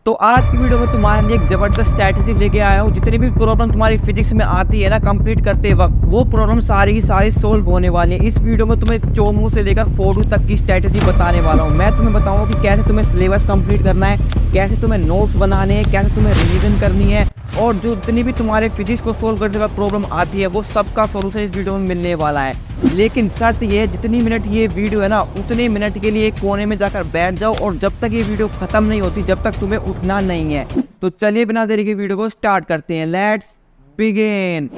तो आज की वीडियो में तुम्हारे लिए एक जबरदस्त स्ट्रैटेजी लेके आया हूँ। जितनी भी प्रॉब्लम तुम्हारी फिजिक्स में आती है ना कंप्लीट करते वक्त, वो प्रॉब्लम सारी की सारी सोल्व होने वाली है। इस वीडियो में तुम्हें चोमू से लेकर फोडू तक की स्ट्रैटेजी बताने वाला हूँ। मैं तुम्हें बताऊंगा कि कैसे तुम्हें सिलेबस कंप्लीट करना है, कैसे तुम्हें नोट्स बनाने हैं, कैसे तुम्हें रिवीजन करनी है, और जो जितनी भी तुम्हारे फिजिक्स को सोल्व करते वक्त प्रॉब्लम आती है वो सबका सोल्यूशन इस वीडियो में मिलने वाला है। लेकिन शर्त ये है, जितनी मिनट ये वीडियो है ना उतने मिनट के लिए एक कोने में जाकर बैठ जाओ, और जब तक ये वीडियो खत्म नहीं होती जब तक तुम्हें उठना नहीं है। तो चलिए बिना देरी के वीडियो को स्टार्ट करते हैं। Let's begin.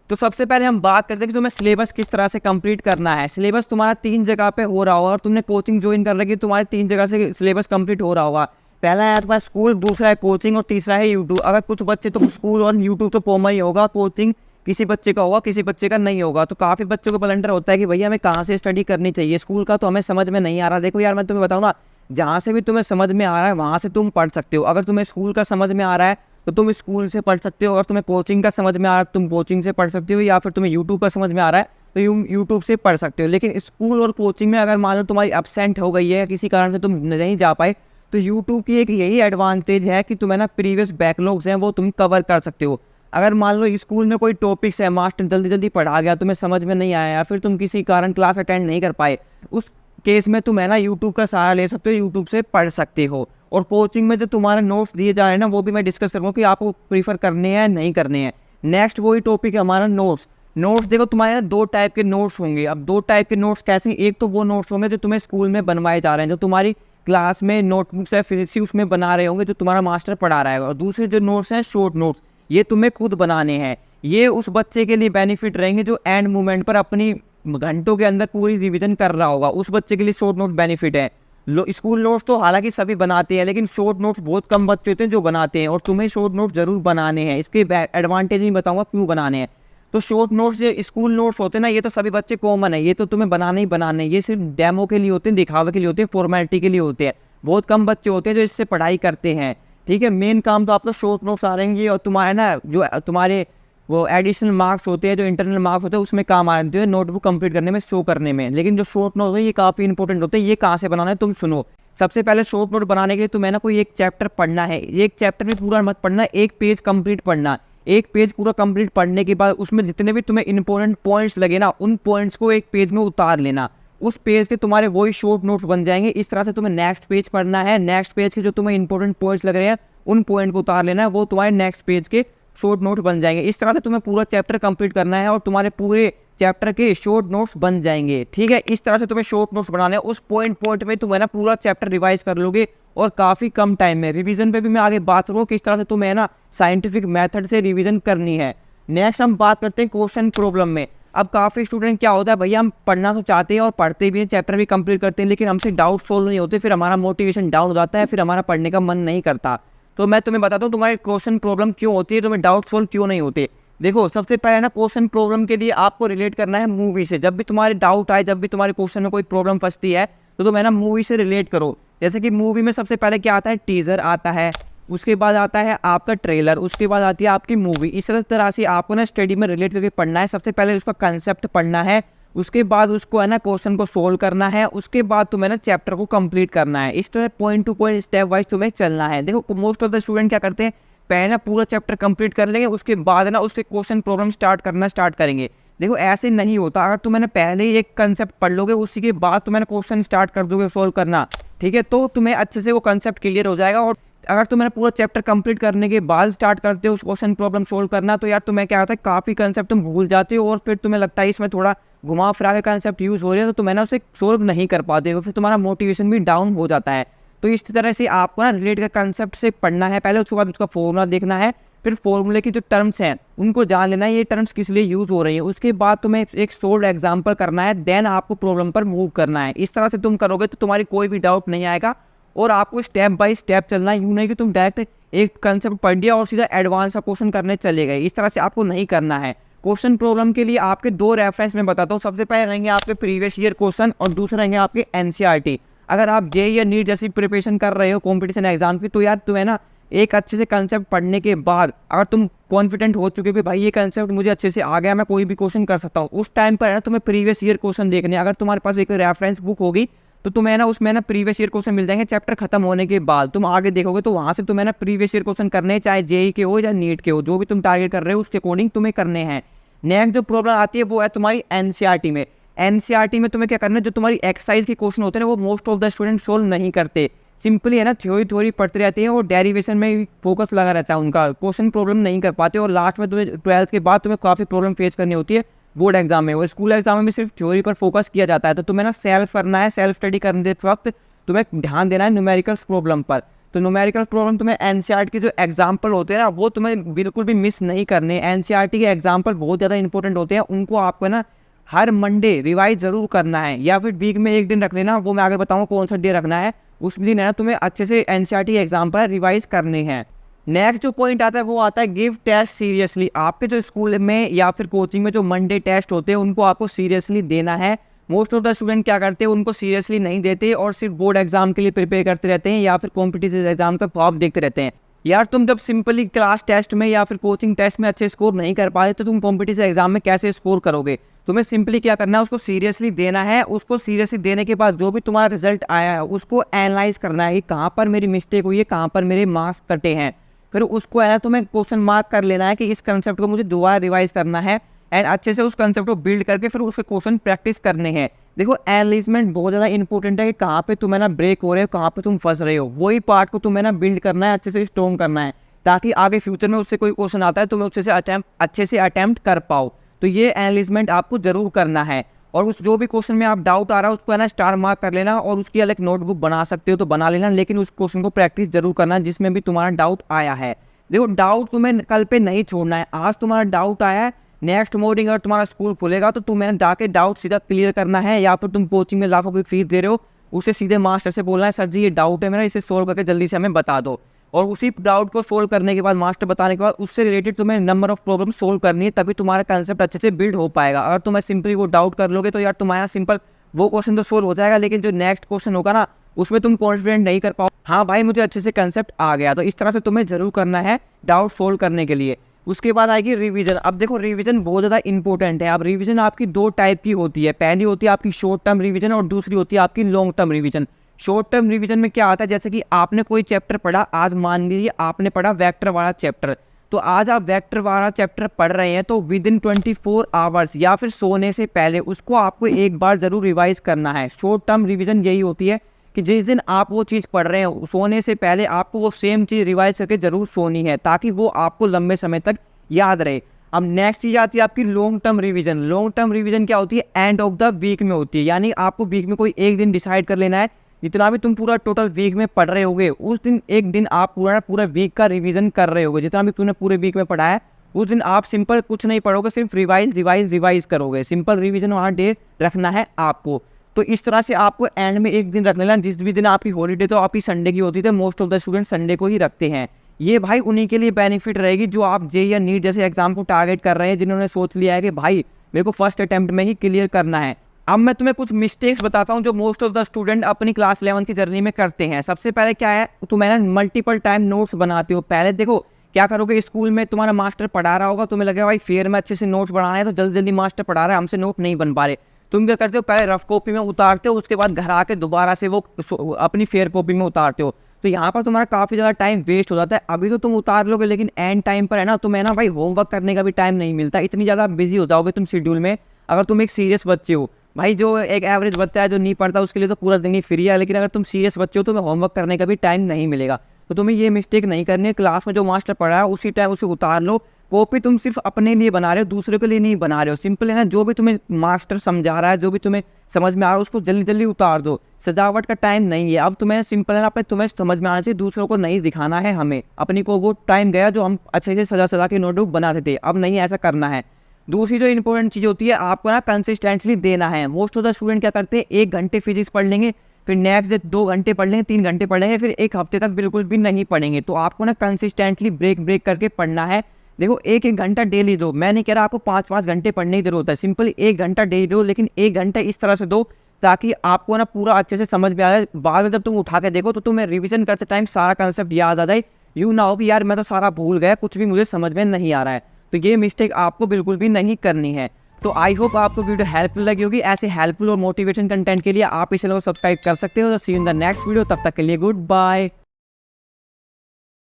तो सबसे पहले हम बात करते हैं कि तुम्हें सिलेबस किस तरह से कंप्लीट करना है। सिलेबस तुम्हारा 3 जगह पे हो रहा होगा, और तुमने कोचिंग ज्वाइन कर रखी है, तुम्हारे 3 जगह से सिलेबस कंप्लीट हो रहा होगा। पहला है तुम्हारा स्कूल, दूसरा है कोचिंग, और तीसरा है यूट्यूब। अगर कुछ बच्चे तो स्कूल और यूट्यूब तो कॉमन ही होगा, कोचिंग किसी बच्चे का होगा किसी बच्चे का नहीं होगा। तो काफ़ी बच्चों को ब्लंडर होता है कि भैया हमें कहाँ से स्टडी करनी चाहिए, स्कूल का तो हमें समझ में नहीं आ रहा। देखो यार, मैं तुम्हें बताऊँ ना, जहाँ से भी तुम्हें समझ में आ रहा है वहाँ से तुम पढ़ सकते हो। अगर तुम्हें स्कूल का समझ में आ रहा है तो तुम स्कूल से पढ़ सकते हो, अगर तुम्हें कोचिंग का समझ में आ रहा है तुम कोचिंग से पढ़ सकते हो, या फिर तुम्हें यूट्यूब का समझ में आ रहा है तो यूट्यूब से पढ़ सकते हो। लेकिन स्कूल और कोचिंग में अगर मान लो तुम्हारी एब्सेंट हो गई है, किसी कारण से तुम नहीं जा पाए, तो यूट्यूब की एक यही एडवांटेज है कि तुम्हें ना प्रीवियस बैकलॉग्स हैं वो तुम कवर कर सकते हो। अगर मान लो स्कूल में कोई टॉपिक्स है, मास्टर जल्दी जल्दी पढ़ा गया, तुम्हें समझ में नहीं आया, या फिर तुम किसी कारण क्लास अटेंड नहीं कर पाए, उस केस में तुम है ना यूट्यूब का सहारा ले सकते हो, यूट्यूब से पढ़ सकते हो। और कोचिंग में जो तुम्हारे नोट्स दिए जा रहे हैं ना, वो भी मैं डिस्कस करूँगा कि आपको प्रीफर करने हैं नहीं करने हैं। नेक्स्ट वही टॉपिक है हमारा नोट्स। नोट्स देखो, तुम्हारे 2 टाइप के नोट्स होंगे। अब 2 टाइप के नोट्स कैसे? एक तो वो नोट्स होंगे जो तुम्हें स्कूल में बनवाए जा रहे हैं, जो तुम्हारी क्लास में नोटबुक्स है फिजिक्स की उसमें बना रहे होंगे, जो तुम्हारा मास्टर पढ़ा रहा है। और दूसरे जो नोट्स हैं शॉर्ट नोट्स, ये तुम्हें खुद बनाने हैं। ये उस बच्चे के लिए बेनिफिट रहेंगे जो एंड मोमेंट पर अपनी घंटों के अंदर पूरी रिवीजन कर रहा होगा, उस बच्चे के लिए शॉर्ट नोट बेनिफिट है। स्कूल नोट्स तो हालांकि सभी बनाते हैं, लेकिन शॉर्ट नोट्स बहुत कम बच्चे होते हैं जो बनाते हैं, और तुम्हें शॉर्ट नोट जरूर बनाने हैं। इसके एडवांटेज भी बताऊंगा क्यों बनाने हैं। तो शॉर्ट नोट्स जो स्कूल नोट्स होते हैं ना, ये तो सभी बच्चे कॉमन है, ये तो तुम्हें बनाने ही बनाने हैं। ये सिर्फ डेमो के लिए होते हैं, दिखावे के लिए होते हैं, फॉर्मेलिटी के लिए होते हैं। बहुत कम बच्चे होते हैं जो इससे पढ़ाई करते हैं। ठीक है, मेन काम तो आपका शॉर्ट नोट्स आ रहेंगे, और तुम्हारे ना जो तुम्हारे वो एडिशनल मार्क्स होते हैं, जो इंटरनल मार्क्स होते हैं, उसमें काम आ रहे हैं नोटबुक कंप्लीट करने में, शो करने में। लेकिन जो शॉर्ट नोट है ये काफ़ी इंपॉर्टेंट होते हैं। ये कहाँ से बनाना है तुम सुनो। सबसे पहले शॉर्ट नोट बनाने के लिए तुम्हें ना कोई एक चैप्टर पढ़ना है। एक चैप्टर में पूरा मत पढ़ना, एक पेज कंप्लीट पढ़ना। एक पेज पूरा कंप्लीट पढ़ने के बाद उसमें जितने भी तुम्हें इंपॉर्टेंट पॉइंट्स लगे ना, उन पॉइंट्स को एक पेज में उतार लेना। उस पेज के तुम्हारे वही शॉर्ट नोट्स बन जाएंगे। इस तरह से तुम्हें नेक्स्ट पेज पढ़ना है, नेक्स्ट पेज के जो तुम्हें इंपॉर्टेंट पॉइंट्स लग रहे हैं उन पॉइंट को उतार लेना है, वो तुम्हारे नेक्स्ट पेज के शॉर्ट नोट बन जाएंगे। इस तरह से तुम्हें पूरा चैप्टर कंप्लीट करना है और तुम्हारे पूरे चैप्टर के शॉर्ट नोट्स बन जाएंगे। ठीक है, इस तरह से तुम्हें शॉर्ट नोट्स बनाने हैं। उस पॉइंट में तुम्हें ना पूरा चैप्टर रिवाइज कर लोगे, और काफ़ी कम टाइम में। रिवीजन पे भी मैं आगे बात करूँ किस तरह से तुम्हें ना साइंटिफिक मेथड से रिवीजन करनी है। नेक्स्ट हम बात करते हैं क्वेश्चन प्रॉब्लम में। अब काफ़ी स्टूडेंट क्या होता है, भैया हम पढ़ना तो चाहते हैं और पढ़ते भी हैं, चैप्टर भी कंप्लीट करते हैं, लेकिन हमसे डाउट सोल्व नहीं होते, फिर हमारा मोटिवेशन डाउन हो जाता है, फिर हमारा पढ़ने का मन नहीं करता। तो मैं तुम्हें बताता हूँ तुम्हारी क्वेश्चन प्रॉब्लम क्यों होती है, तुम्हें डाउट सोल्व क्यों नहीं होते। देखो, सबसे पहले ना क्वेश्चन प्रॉब्लम के लिए आपको रिलेट करना है मूवी से। जब भी तुम्हारे डाउट आए, जब भी तुम्हारे क्वेश्चन में कोई प्रॉब्लम फंसती है, तो तुम है ना मूवी से रिलेट करो। जैसे कि मूवी में सबसे पहले क्या आता है, टीजर आता है, उसके बाद आता है आपका ट्रेलर, उसके बाद आती है आपकी मूवी। इस तरह से आपको ना स्टडी में रिलेट करके पढ़ना है। सबसे पहले उसका कंसेप्ट पढ़ना है, उसके बाद उसको है ना क्वेश्चन को सोल्व करना है, उसके बाद तुम्हें ना चैप्टर को कंप्लीट करना है। इस तरह point two point step wise तुम्हें चलना है। देखो, मोस्ट ऑफ द स्टूडेंट क्या करते हैं, पहले ना पूरा चैप्टर कंप्लीट कर लेंगे, उसके बाद ना उसके क्वेश्चन प्रॉब्लम स्टार्ट करेंगे। देखो, ऐसे नहीं होता। अगर तुम ना पहले ही एक कंसेप्ट पढ़ लोगे, उसी के बाद तुम क्वेश्चन स्टार्ट कर दोगे सोल्व करना, ठीक है, तो तुम्हें अच्छे से वो कंसेप्ट क्लियर हो जाएगा। और अगर तुम पूरा चैप्टर कंप्लीट करने के बाद स्टार्ट करते हो उस क्वेश्चन प्रॉब्लम सोल्व करना, तो यार तुम्हें क्या होता है, काफ़ी कंसेप्ट तुम भूल जाते हो, और फिर तुम्हें लगता है इसमें थोड़ा घुमा फिरा के कंसेप्ट यूज़ हो रहे हैं, तो तुम ना उसे सोल्व नहीं कर पाते हो, फिर तुम्हारा मोटिवेशन भी डाउन हो जाता है। तो इस तरह से आपको ना रिलेट का कंसेप्ट से पढ़ना है पहले, उसके बाद उसका फॉर्मूला देखना है, फिर फॉर्मूले की जो टर्म्स हैं उनको जान लेना है, ये टर्म्स किस लिए यूज़ हो रही है। उसके बाद तुम्हें एक सोल्व एग्जाम्पल करना है, देन आपको प्रॉब्लम पर मूव करना है। इस तरह से तुम करोगे तो तुम्हारी कोई भी डाउट नहीं आएगा, और आपको स्टेप बाय स्टेप चलना है। यूँ नहीं कि तुम डायरेक्ट एक कंसेप्ट पढ़ लिया और सीधा एडवांस का क्वेश्चन करने चले गए। इस तरह से आपको नहीं करना है। क्वेश्चन प्रॉब्लम के लिए आपके 2 रेफरेंस में बताता हूँ। सबसे पहले रहेंगे आपके प्रीवियस ईयर क्वेश्चन, और दूसरा रहेंगे आपके एनसीईआरटी। अगर आप जेईई या नीट जैसी प्रिपरेशन कर रहे हो कॉम्पिटिशन एग्जाम की, तो यार तुम्हें ना एक अच्छे से कंसेप्ट पढ़ने के बाद अगर तुम कॉन्फिडेंट हो चुके हो कि भाई ये कंसेप्ट मुझे अच्छे से आ गया, मैं कोई भी क्वेश्चन कर सकता हूँ, उस टाइम पर है ना तुम्हें प्रीवियस ईयर क्वेश्चन देखने। अगर तुम्हारे पास एक रेफरेंस बुक होगी तो तुम्हें ना उसमें ना प्रीवियस ईयर क्वेश्चन मिल जाएंगे चैप्टर खत्म होने के बाद। तुम आगे देखोगे तो वहाँ से तुम्हें ना प्रीवियस ईयर क्वेश्चन करने हैं, चाहे जेई के हो या नीट के हो, जो भी तुम टारगेट कर रहे हो उसके अकॉर्डिंग तुम्हें करने हैं। नेक्स्ट जो प्रॉब्लम आती है वो है तुम्हारी एनसीईआरटी में। एनसीईआरटी में तुम्हें क्या करना है, जो तुम्हारी एक्सरसाइज के क्वेश्चन होते हैं वो most of the student solve नहीं करते, सिंपली है ना थ्योरी पढ़ते रहते हैं और डेरिवेशन में फोकस लगा रहता है उनका, क्वेश्चन प्रॉब्लम नहीं कर पाते और लास्ट में तुम्हें 12th के बाद तुम्हें काफ़ी प्रॉब्लम फेस करनी होती है बोर्ड एग्जाम में। और स्कूल एग्जाम में भी सिर्फ थ्योरी पर फोकस किया जाता है। तो तुम्हें ना सेल्फ करना है, सेल्फ स्टडी करने वक्त तुम्हें ध्यान देना है न्यूमेरिकल्स प्रॉब्लम पर। तो न्यूमेरिकल प्रॉब्लम तुम्हें एनसीईआरटी के जो एग्जाम्पल होते हैं ना वो तुम्हें बिल्कुल भी मिस नहीं करने। एनसीईआरटी के एग्जाम्पल बहुत ज़्यादा इंपॉर्टेंट होते हैं, उनको आपको ना हर मंडे रिवाइज जरूर करना है, या फिर वीक में एक दिन रख लेना, वो मैं आगे बताऊँ कौन सा डे रखना है। उस दिन है ना तुम्हें अच्छे से एनसीईआरटी एग्जाम्पल रिवाइज करने हैं। नेक्स्ट जो पॉइंट आता है वो आता है गिव टेस्ट सीरियसली। आपके जो स्कूल में या फिर कोचिंग में जो मंडे टेस्ट होते हैं उनको आपको सीरियसली देना है। मोस्ट ऑफ द स्टूडेंट क्या करते हैं, उनको सीरियसली नहीं देते और सिर्फ बोर्ड एग्जाम के लिए प्रिपेयर करते रहते हैं या फिर कॉम्पिटिटिव एग्जाम का ख्वाब देखते रहते हैं। यार तुम जब सिंपली क्लास टेस्ट में या फिर कोचिंग टेस्ट में अच्छे स्कोर नहीं कर पाते तो तुम कॉम्पिटिटिव एग्जाम में कैसे स्कोर करोगे। तुम्हें सिंपली क्या करना है, उसको सीरियसली देना है। उसको सीरियसली देने के बाद जो भी तुम्हारा रिजल्ट आया है उसको एनालाइज करना है कि कहाँ पर मेरी मिस्टेक हुई है, कहाँ पर मेरे मार्क्स कटे हैं। फिर उसको है ना तुम्हें क्वेश्चन मार्क कर लेना है कि इस कंसेप्ट को मुझे दोबारा रिवाइज करना है एंड अच्छे से उस कंसेप्ट को बिल्ड करके फिर उसके क्वेश्चन प्रैक्टिस करने हैं। देखो एनालिजमेंट बहुत ज़्यादा इंपॉर्टेंट है कि कहाँ पे तुम्हें ना ब्रेक हो रहे हो, कहाँ पे तुम फंस रहे हो, वही पार्ट को तुम्हें ना बिल्ड करना है, अच्छे से स्ट्रॉन्ग करना है, ताकि आगे फ्यूचर में उससे कोई क्वेश्चन आता है तुम्हें अच्छे से अटैम्प्ट कर पाओ। तो ये एनालिजमेंट आपको जरूर करना है। और उस जो भी क्वेश्चन में आप डाउट आ रहा है उसको है ना स्टार मार्क कर लेना और उसकी अलग नोटबुक बना सकते हो तो बना लेना, लेकिन उस क्वेश्चन को प्रैक्टिस जरूर करना जिसमें भी तुम्हारा डाउट आया है। देखो डाउट तुम्हें कल पे नहीं छोड़ना है, आज तुम्हारा डाउट आया है, नेक्स्ट मॉर्निंग अगर तुम्हारा स्कूल खुलेगा तो तुम्हें जाके डाउट सीधा क्लियर करना है, या फिर तुम कोचिंग में लाखों की फीस दे रहे हो उसे सीधे मास्टर से बोलना है सर जी ये डाउट है मेरा, इसे सोल्व करके जल्दी से हमें बता दो। और उसी डाउट को सोल्व करने के बाद मास्टर बताने के बाद उससे रिलेटेड तुम्हें नंबर ऑफ प्रॉब्लम सोल्व करनी है, तभी तुम्हारा कंसेप्ट अच्छे से बिल्ड हो पाएगा। अगर तुम्हें सिंपली वो डाउट कर लोगे तो यार तुम्हारा सिंपल वो क्वेश्चन तो सोल्व हो जाएगा, लेकिन जो नेक्स्ट क्वेश्चन होगा ना उसमें तुम कॉन्फिडेंट नहीं कर पाओ, हाँ भाई मुझे अच्छे से कंसेप्ट आ गया। तो इस तरह से तुम्हें जरूर करना है डाउट सोल्व करने के लिए। उसके बाद आएगी रिवीजन। अब देखो रिवीजन बहुत ज़्यादा इंपॉर्टेंट है। अब रिवीजन आपकी दो टाइप की होती है, पहली होती है आपकी शॉर्ट टर्म रिवीजन और दूसरी होती है आपकी long term revision. Short term revision में क्या आता है, जैसे कि आपने कोई चैप्टर पढ़ा, आज मान लीजिए आपने पढ़ा वेक्टर वाला चैप्टर, तो आज आप वेक्टर वाला चैप्टर पढ़ रहे हैं तो विद इन 24 आवर्स या फिर सोने से पहले उसको आपको एक बार ज़रूर रिवाइज करना है। शॉर्ट टर्म रिवीजन यही होती है कि जिस दिन आप वो चीज़ पढ़ रहे हैं सोने से पहले आपको वो सेम चीज़ रिवाइज करके ज़रूर सोनी है, ताकि वो आपको लंबे समय तक याद रहे। अब नेक्स्ट चीज़ आती है आपकी long term revision. Long term revision क्या होती है, एंड ऑफ द वीक में होती है, यानी आपको वीक में कोई एक दिन डिसाइड कर लेना है, जितना भी तुम पूरा टोटल वीक में पढ़ रहे होगे उस दिन एक दिन आप पूरा वीक का रिवीजन कर रहे होगे। जितना भी तुमने पूरे वीक में पढ़ा है उस दिन आप सिंपल कुछ नहीं पढ़ोगे, सिर्फ रिवाइज करोगे। सिंपल रिवीजन वाला डे रखना है आपको। तो इस तरह से आपको एंड में एक दिन रख लेना, जिस भी दिन आपकी हॉलीडे तो आपकी संडे की होती है, most of the student Sunday को ही रखते हैं। ये भाई उन्हीं के लिए बेनिफिट रहेगी जो आप जे या नीट जैसे एग्जाम को टारगेट कर रहे हैं, जिन्होंने सोच लिया है कि भाई मेरे को फर्स्ट अटेम्प्ट में ही क्लियर करना है। अब मैं तुम्हें कुछ मिस्टेक्स बताता हूँ जो मोस्ट ऑफ द स्टूडेंट अपनी क्लास 11 की जर्नी में करते हैं। सबसे पहले क्या है, तुम है ना मल्टीपल टाइम नोट्स बनाते हो। पहले देखो क्या करोगे, स्कूल में तुम्हारा मास्टर पढ़ा रहा होगा, तुम्हें लगेगा भाई फेयर में अच्छे से नोट्स बनाना है तो जल्दी जल्दी मास्टर पढ़ा रहा है, हमसे नोट नहीं बन पा रहे। तुम क्या करते हो, पहले रफ कॉपी में उतारते हो, उसके बाद घर आके दोबारा से वो अपनी फेयर कॉपी में उतारते हो। तो यहाँ पर तुम्हारा काफ़ी ज़्यादा टाइम वेस्ट हो जाता है। अभी तो तुम उतार लोगे, लेकिन एंड टाइम पर है ना तुम्हें ना भाई होमवर्क करने का भी टाइम नहीं मिलता, इतनी ज़्यादा बिजी हो जाओगे तुम शेड्यूल में। अगर तुम एक सीरियस बच्चे हो, भाई जो एक एवरेज बच्चा है जो नहीं पढ़ता उसके लिए तो पूरा दिन ही फ्री है, लेकिन अगर तुम सीरियस बच्चे हो तो तुम्हें होमवर्क करने का भी टाइम नहीं मिलेगा। तो तुम्हें ये मिस्टेक नहीं करनी है, क्लास में जो मास्टर पढ़ा है उसी टाइम उसे उतार लो। कॉपी तुम सिर्फ अपने लिए बना रहे हो, दूसरे के लिए नहीं बना रहे हो। सिंपल है ना, जो भी तुम्हें मास्टर समझा रहा है, जो भी तुम्हें समझ में आ रहा है उसको जल्दी जल्दी उतार दो। सजावट का टाइम नहीं है अब। तुम्हें सिंपल है ना, अपने तुम्हें समझ में आना चाहिए, दूसरों को नहीं दिखाना है हमें। अपनी को वो टाइम गया जो हम अच्छे से सजा के नोटबुक बनाते थे, अब नहीं ऐसा करना है। दूसरी जो इंपॉर्टेंट चीज़ होती है, आपको ना कंसिस्टेंटली देना है। मोस्ट ऑफ द स्टूडेंट क्या करते हैं, 1 घंटे फिजिक्स पढ़ लेंगे, फिर नेक्स्ट डे 2 घंटे पढ़ लेंगे, 3 घंटे पढ़ लेंगे, फिर 1 हफ्ते तक बिल्कुल भी नहीं पढ़ेंगे। तो आपको ना कंसिस्टेंटली ब्रेक करके पढ़ना है। देखो 1-1 घंटा डेली दो, मैं नहीं कह रहा आपको 5-5 घंटे पढ़ने की जरूरत है, सिंपल 1 घंटा डेली दो, लेकिन 1 घंटा इस तरह से दो ताकि आपको ना पूरा अच्छे से समझ में आ जाए। बाद में जब तुम उठा के देखो तो तुम्हें रिवीजन करते टाइम सारा कंसेप्ट याद आ जाए, यूँ ना हो कि यार मैं तो सारा भूल गया, कुछ भी मुझे समझ में नहीं आ रहा है। तो ये मिस्टेक आपको बिल्कुल भी नहीं करनी है। तो आई होप आपको वीडियो हेल्पफुल लगी होगी। ऐसे हेल्पफुल और मोटिवेशन कंटेंट के लिए आप इस चैनल को सब्सक्राइब कर सकते हो। तो see you in the next video, तब तक के लिए गुड बाय।